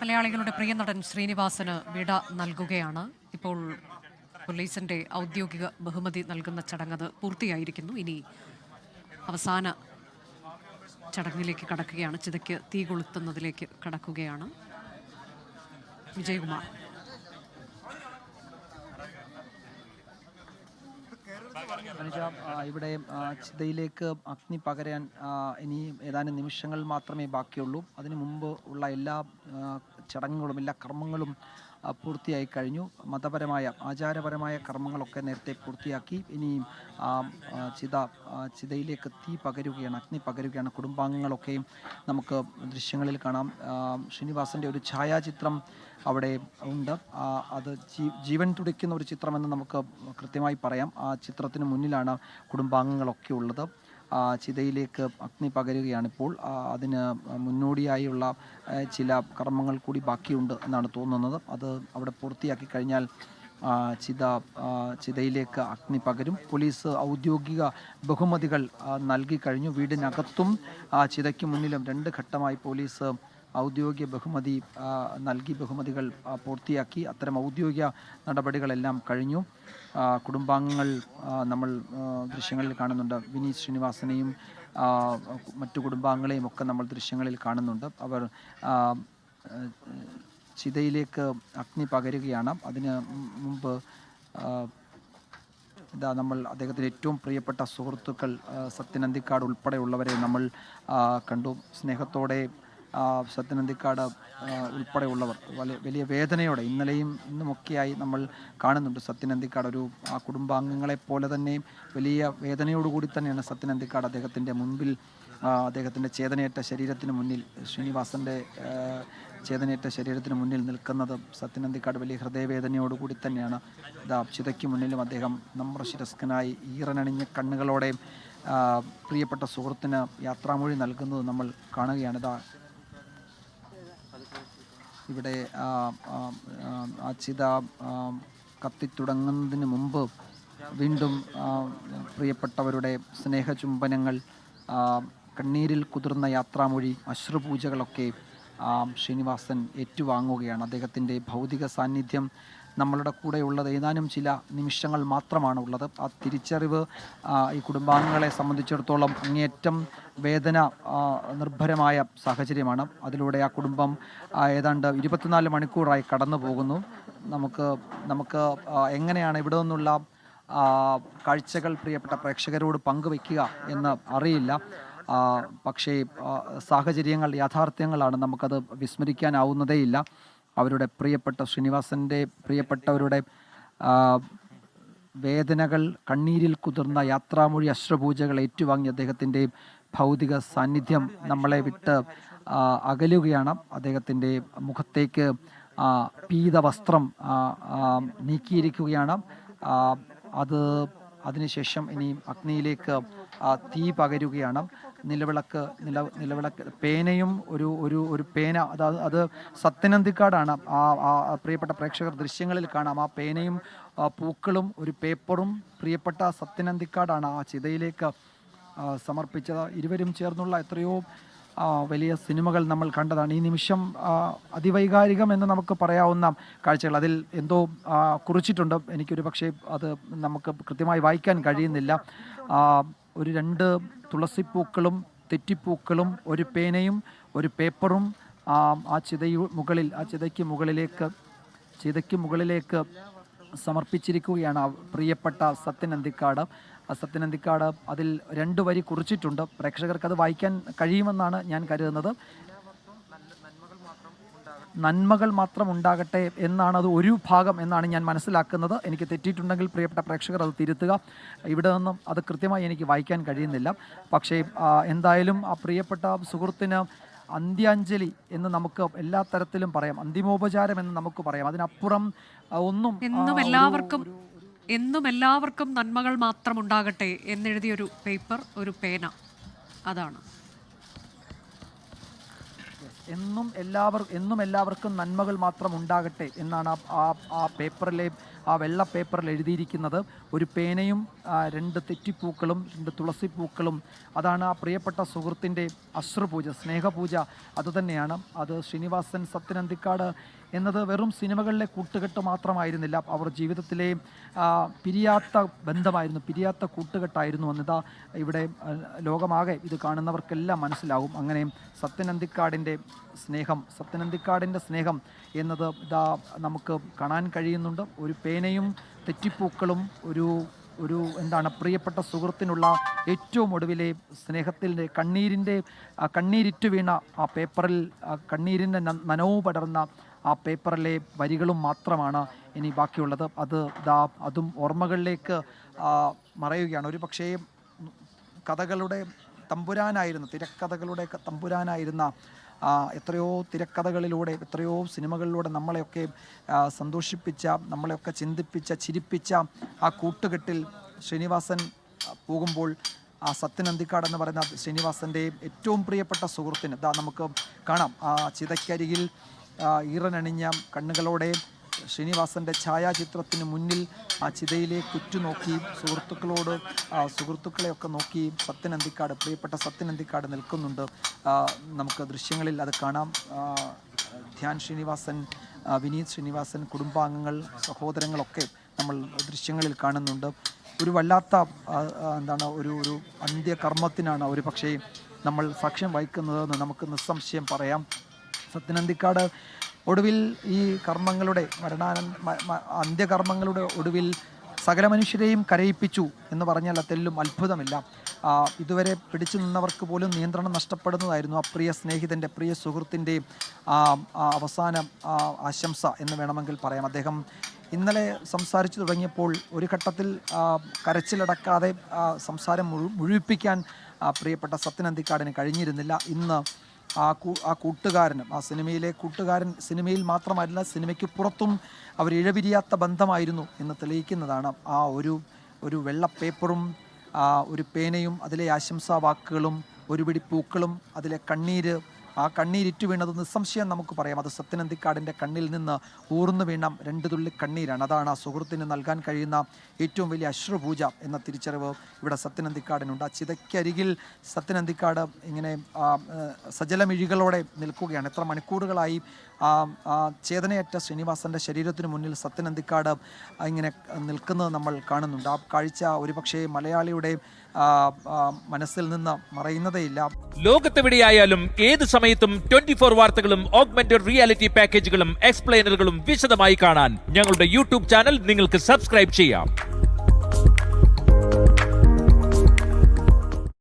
മലയാളികളുടെ പ്രിയ നടൻ ശ്രീനിവാസന് വിട നൽകുകയാണ്. ഇപ്പോൾ പോലീസിന്റെ ഔദ്യോഗിക ബഹുമതി നൽകുന്ന ചടങ്ങ് പൂർത്തിയായിരിക്കുന്നു. ഇനി അവസാന ചടങ്ങിലേക്ക് കടക്കുകയാണ്. ചിതയ്ക്ക് തീ കൊളുത്തുന്നതിലേക്ക് കടക്കുകയാണ്. വിജയകുമാർ. ഇവിടെ ചിതയിലേക്ക് അഗ്നി പകരാൻ ഇനി ഏതാനും നിമിഷങ്ങൾ മാത്രമേ ബാക്കിയുള്ളൂ. അതിനു മുമ്പ് ഉള്ള എല്ലാ ചടങ്ങുകളും എല്ലാ കർമ്മങ്ങളും പൂർത്തിയായി കഴിഞ്ഞു. മതപരമായ ആചാരപരമായ കർമ്മങ്ങളൊക്കെ നേരത്തെ പൂർത്തിയാക്കി. ഇനി ചിതയിലേക്ക് തീ പകരുകയാണ്, അഗ്നി പകരുകയാണ്. കുടുംബാംഗങ്ങളൊക്കെ നമുക്ക് ദൃശ്യങ്ങളിൽ കാണാം. ശ്രീനിവാസൻ്റെ ഒരു ഛായാചിത്രം അവിടെ ഉണ്ട്. അത് ജീവൻ തുടിക്കുന്ന ഒരു ചിത്രമെന്ന് നമുക്ക് കൃത്യമായി പറയാം. ആ ചിത്രത്തിന് മുന്നിലാണ് കുടുംബാംഗങ്ങളൊക്കെ ഉള്ളത്. ചിതയിലേക്ക് അഗ്നി പകരുകയാണിപ്പോൾ. അതിന് മുന്നോടിയായുള്ള ചില കർമ്മങ്ങൾ കൂടി ബാക്കിയുണ്ട് എന്നാണ് തോന്നുന്നത്. അത് അവിടെ പൂർത്തിയാക്കി കഴിഞ്ഞാൽ ചിതയിലേക്ക് അഗ്നി പകരും. പോലീസ് ഔദ്യോഗിക ബഹുമതികൾ നൽകി കഴിഞ്ഞു. വീടിനകത്തും ചിതയ്ക്ക് മുന്നിലും 2 ഘട്ടമായി പോലീസ് ഔദ്യോഗിക ബഹുമതി നൽകി ബഹുമതികൾ പൂർത്തിയാക്കി. അത്തരം ഔദ്യോഗിക നടപടികളെല്ലാം കഴിഞ്ഞു. കുടുംബാംഗങ്ങൾ നമ്മൾ ദൃശ്യങ്ങളിൽ കാണുന്നുണ്ട്. വിനീത് ശ്രീനിവാസനെയും മറ്റു കുടുംബാംഗങ്ങളെയും ഒക്കെ നമ്മൾ ദൃശ്യങ്ങളിൽ കാണുന്നുണ്ട്. അവർ ചിതയിലേക്ക് അഗ്നി പകരുകയാണ്. അതിന് മുമ്പ് നമ്മൾ അദ്ദേഹത്തിൻ്റെ ഏറ്റവും പ്രിയപ്പെട്ട സുഹൃത്തുക്കൾ സത്യൻ അന്തിക്കാട് ഉൾപ്പെടെയുള്ളവരെ നമ്മൾ കണ്ടു. സ്നേഹത്തോടെ സത്യൻ അന്തിക്കാട് ഉൾപ്പെടെയുള്ളവർ വലിയ വേദനയോടെ ഇന്നലെയും ഇന്നുമൊക്കെയായി നമ്മൾ കാണുന്നുണ്ട്. സത്യൻ അന്തിക്കാട് ആ കുടുംബാംഗങ്ങളെ പോലെ തന്നെ വലിയ വേദനയോടുകൂടി തന്നെയാണ് സത്യൻ അന്തിക്കാട് അദ്ദേഹത്തിൻ്റെ മുൻപിൽ, അദ്ദേഹത്തിൻ്റെ ചേതനയേറ്റ ശരീരത്തിന് മുന്നിൽ, ശ്രീനിവാസൻ്റെ ചേതനയേറ്റ ശരീരത്തിന് മുന്നിൽ നിൽക്കുന്നത്. സത്യൻ അന്തിക്കാട് വലിയ ഹൃദയവേദനയോടുകൂടി തന്നെയാണ് ചിതയ്ക്ക് മുന്നിലും അദ്ദേഹം നമ്രശിരസ്കനായി ഈറനണിഞ്ഞ കണ്ണുകളോടെ പ്രിയപ്പെട്ട സുഹൃത്തിന് യാത്രാമൊഴി നൽകുന്നത് നമ്മൾ കാണുകയാണ്. ഇവിടെ ചിത കത്തിത്തുടങ്ങുന്നതിന് മുമ്പ് വീണ്ടും പ്രിയപ്പെട്ടവരുടെ സ്നേഹചുംബനങ്ങൾ, കണ്ണീരിൽ കുതിർന്ന യാത്രാമൊഴി, അശ്രുപൂജകളൊക്കെ ശ്രീനിവാസൻ ഏറ്റുവാങ്ങുകയാണ്. അദ്ദേഹത്തിൻ്റെ ഭൗതിക സാന്നിധ്യം നമ്മളുടെ കൂടെയുള്ളത് ഏതാനും ചില നിമിഷങ്ങൾ മാത്രമാണ് ഉള്ളത്. ആ തിരിച്ചറിവ് ഈ കുടുംബാംഗങ്ങളെ സംബന്ധിച്ചിടത്തോളം അങ്ങേയറ്റം വേദന നിർഭരമായ സാഹചര്യമാണ്. അതിലൂടെ ആ കുടുംബം ഏതാണ്ട് 24 മണിക്കൂറായി കടന്നു പോകുന്നു. നമുക്ക് എങ്ങനെയാണ് ഇവിടെ നിന്നുള്ള കാഴ്ചകൾ പ്രിയപ്പെട്ട പ്രേക്ഷകരോട് പങ്കുവയ്ക്കുക എന്ന് അറിയില്ല. പക്ഷേ സാഹചര്യങ്ങൾ, യാഥാർത്ഥ്യങ്ങളാണ്. നമുക്കത് വിസ്മരിക്കാനാവുന്നതേയില്ല. അവരുടെ പ്രിയപ്പെട്ട ശ്രീനിവാസൻ്റെ പ്രിയപ്പെട്ടവരുടെ വേദനകൾ, കണ്ണീരിൽ കുതിർന്ന യാത്രാമൊഴി, അശ്രുപൂജകൾ ഏറ്റുവാങ്ങി അദ്ദേഹത്തിൻ്റെ ഭൗതിക സാന്നിധ്യം നമ്മളെ വിട്ട് അകലുകയാണ്. അദ്ദേഹത്തിൻ്റെ മുഖത്തേക്ക് പീതവസ്ത്രം നീക്കിയിരിക്കുകയാണ്. അതിനുശേഷം ഇനി അഗ്നിയിലേക്ക് തീ പകരുകയാണ്. നിലവിളക്ക് പേനയും ഒരു പേന, അത് സത്യൻ അന്തിക്കാടാണ്. പ്രിയപ്പെട്ട പ്രേക്ഷകർ ദൃശ്യങ്ങളിൽ കാണാം. ആ പേനയും പൂക്കളും ഒരു പേപ്പറും പ്രിയപ്പെട്ട സത്യൻ അന്തിക്കാടാണ് ആ ചിതയിലേക്ക് സമർപ്പിച്ചത്. ഇരുവരും ചേർന്നുള്ള എത്രയോ വലിയ സിനിമകൾ നമ്മൾ കണ്ടതാണ്. ഈ നിമിഷം അതിവൈകാരികം എന്ന് നമുക്ക് പറയാവുന്ന കാഴ്ചകൾ. അതിൽ എന്തോ കുറിച്ചിട്ടുണ്ട്. എനിക്കൊരു പക്ഷേ അത് നമുക്ക് കൃത്യമായി വായിക്കാൻ കഴിയുന്നില്ല. ഒരു 2 തുളസിപ്പൂക്കളും തെറ്റിപ്പൂക്കളും ഒരു പേനയും ഒരു പേപ്പറും ആ ചിതയ്ക്ക് മുകളിലേക്ക് സമർപ്പിച്ചിരിക്കുകയാണ് പ്രിയപ്പെട്ട സത്യൻ അന്തിക്കാട്. സത്യൻ അന്തിക്കാട് അതിൽ 2 വരി കുറിച്ചിട്ടുണ്ട്. പ്രേക്ഷകർക്ക് അത് വായിക്കാൻ കഴിയുമെന്നാണ് ഞാൻ കരുതുന്നത്. നന്മകൾ മാത്രം ഉണ്ടാകട്ടെ എന്നാണ് അത് ഒരു ഭാഗം എന്നാണ് ഞാൻ മനസ്സിലാക്കുന്നത്. എനിക്ക് തെറ്റിയിട്ടുണ്ടെങ്കിൽ പ്രിയപ്പെട്ട പ്രേക്ഷകർ അത് തിരുത്തുക. ഇവിടെ നിന്നും അത് കൃത്യമായി എനിക്ക് വായിക്കാൻ കഴിയുന്നില്ല. പക്ഷേ എന്തായാലും ആ പ്രിയപ്പെട്ട സുഹൃത്തിന് അന്ത്യാഞ്ജലി എന്ന് നമുക്ക് എല്ലാ തരത്തിലും പറയാം, അന്തിമോപചാരം എന്ന് നമുക്ക് പറയാം. അതിനപ്പുറം ഒന്നും എന്നും എല്ലാവർക്കും നന്മകൾ മാത്രം ഉണ്ടാകട്ടെ എന്നെഴുതിയൊരു പേപ്പർ, ഒരു പേന, അതാണ്. എന്നും എല്ലാവർക്കും നന്മകൾ മാത്രം ഉണ്ടാകട്ടെ എന്നാണ് ആ പേപ്പറിലെ ആ വെള്ള പേപ്പറിൽ എഴുതിയിരിക്കുന്നത്. ഒരു പേനയും 2 തെറ്റിപ്പൂക്കളും 2 തുളസിപ്പൂക്കളും. അതാണ് ആ പ്രിയപ്പെട്ട സുഹൃത്തിൻ്റെ അശ്രുപൂജ, സ്നേഹപൂജ അതുതന്നെയാണ്. അത് ശ്രീനിവാസൻ സത്യനന്തിക്കാട് എന്നത് വെറും സിനിമകളിലെ കൂട്ടുകെട്ട് മാത്രമായിരുന്നില്ല. അവർ ജീവിതത്തിലെ പിരിയാത്ത ബന്ധമായിരുന്നു, പിരിയാത്ത കൂട്ടുകെട്ടായിരുന്നു എന്നിതാ ഇവിടെ ലോകമാകെ ഇത് കാണുന്നവർക്കെല്ലാം മനസ്സിലാവും. അങ്ങനെ സത്യനന്തിക്കാടിൻ്റെ സ്നേഹം എന്നത് ഇതാ നമുക്ക് കാണാൻ കഴിയുന്നുണ്ട്. ഒരു പേനയും തെറ്റിപ്പൂക്കളും ഒരു എന്താണ് പ്രിയപ്പെട്ട സുഹൃത്തിനുള്ള ഏറ്റവും ഒടുവിലെ സ്നേഹത്തിൻ്റെ കണ്ണീരിറ്റു വീണ ആ പേപ്പറിൽ കണ്ണീരിൻ്റെ നനവ് പടർന്ന ആ പേപ്പറിലെ വരികളും മാത്രമാണ് ഇനി ബാക്കിയുള്ളത്. അതും ഓർമ്മകളിലേക്ക് മറയുകയാണ്. ഒരു പക്ഷേ കഥകളുടെ തമ്പുരാനായിരുന്ന, തിരക്കഥകളുടെ തമ്പുരാനായിരുന്ന എത്രയോ തിരക്കഥകളിലൂടെ, എത്രയോ സിനിമകളിലൂടെ നമ്മളെയൊക്കെ സന്തോഷിപ്പിച്ച, നമ്മളെയൊക്കെ ചിന്തിപ്പിച്ച, ചിരിപ്പിച്ച ആ കൂട്ടുകെട്ടിൽ ശ്രീനിവാസൻ പോകുമ്പോൾ ആ സത്യനന്തിക്കാട് എന്ന് പറയുന്ന ശ്രീനിവാസൻ്റെ ഏറ്റവും പ്രിയപ്പെട്ട സുഹൃത്തിന് നമുക്ക് കാണാം. ആ ചിതയ്ക്കരികിൽ ഈറനണിഞ്ഞ കണ്ണുകളോടെ ശ്രീനിവാസൻ്റെ ഛായാചിത്രത്തിന് മുന്നിൽ ആ ചിതയിലേക്ക് ഉറ്റുനോക്കി സുഹൃത്തുക്കളെയൊക്കെ നോക്കി പ്രിയപ്പെട്ട സത്യനന്തിക്കാട് നിൽക്കുന്നുണ്ട്. നമുക്ക് ദൃശ്യങ്ങളിൽ അത് കാണാം. ധ്യാൻ ശ്രീനിവാസൻ, വിനീത് ശ്രീനിവാസൻ, കുടുംബാംഗങ്ങൾ, സഹോദരങ്ങളൊക്കെ നമ്മൾ ദൃശ്യങ്ങളിൽ കാണുന്നുണ്ട്. ഒരു വല്ലാത്ത ഒരു അന്ത്യകർമ്മത്തിനാണ് ഒരു പക്ഷേ നമ്മൾ സാക്ഷ്യം വഹിക്കുന്നതെന്ന് നമുക്ക് നിസ്സംശയം പറയാം. സത്യനന്തിക്കാട് ഒടുവിൽ ഈ കർമ്മങ്ങളുടെ അന്ത്യകർമ്മങ്ങളുടെ ഒടുവിൽ സകല മനുഷ്യരെയും കരയിപ്പിച്ചു എന്ന് പറഞ്ഞാൽ തെല്ലും അത്ഭുതമില്ല. ഇതുവരെ പിടിച്ചു നിന്നവർക്ക് പോലും നിയന്ത്രണം നഷ്ടപ്പെടുന്നതായിരുന്നു ആ പ്രിയ സ്നേഹിതൻ്റെ, പ്രിയ സുഹൃത്തിൻ്റെ അവസാന ആശംസ എന്ന് വേണമെങ്കിൽ പറയാം. അദ്ദേഹം ഇന്നലെ സംസാരിച്ചു തുടങ്ങിയപ്പോൾ ഒരു ഘട്ടത്തിൽ കരച്ചിലടക്കാതെ സംസാരം മുഴുവിപ്പിക്കാൻ പ്രിയപ്പെട്ട സത്യനന്തിക്കാടിന് കഴിഞ്ഞിരുന്നില്ല. ഇന്ന് ആ കൂട്ടുകാരനും, ആ സിനിമയിലെ കൂട്ടുകാരൻ സിനിമയിൽ മാത്രമല്ല സിനിമയ്ക്ക് പുറത്തും അവർ ഇഴപിരിയാത്ത ബന്ധമായിരുന്നു എന്ന് തെളിയിക്കുന്നതാണ് ആ ഒരു വെള്ള പേപ്പറും ഒരു പേനയും അതിലെ ആശംസാ വാക്കുകളും ഒരു പിടി പൂക്കളും അതിലെ ആ കണ്ണീരിറ്റു വീണത് നിസ്സംശയം നമുക്ക് പറയാം. അത് സത്യനന്തിക്കാടിൻ്റെ കണ്ണിൽ നിന്ന് ഊർന്നു വീണ 2 തുള്ളി കണ്ണീരാണ്. അതാണ് ആ സുഹൃത്തിന് നൽകാൻ കഴിയുന്ന ഏറ്റവും വലിയ അശ്രുപൂജ എന്ന തിരിച്ചറിവ് ഇവിടെ സത്യനന്തിക്കാടിനുണ്ട്. ആ ചിതയ്ക്കരികിൽ സത്യനന്തിക്കാട് ഇങ്ങനെ സജലമിഴികളോടെ നിൽക്കുകയാണ്. എത്ര മണിക്കൂറുകളായി ചേതനയറ്റ ശ്രീനിവാസൻ്റെ ശരീരത്തിന് മുന്നിൽ സത്യനന്തിക്കാട് ഇങ്ങനെ നിൽക്കുന്നത് നമ്മൾ കാണുന്നുണ്ട്. ആ കാഴ്ച ഒരുപക്ഷെ മലയാളിയുടെ മനസ്സിൽ നിന്ന് മറയുന്നതേയില്ല. ലോകത്തെവിടെയായാലും ഏത് സമയത്തും 24 വാർത്തകളും ഓഗ്മെന്റഡ് റിയാലിറ്റി പാക്കേജുകളും എക്സ്പ്ലെയിനറുകളും വിശദമായി കാണാൻ ഞങ്ങളുടെ യൂട്യൂബ് ചാനൽ നിങ്ങൾക്ക് സബ്സ്ക്രൈബ് ചെയ്യാം.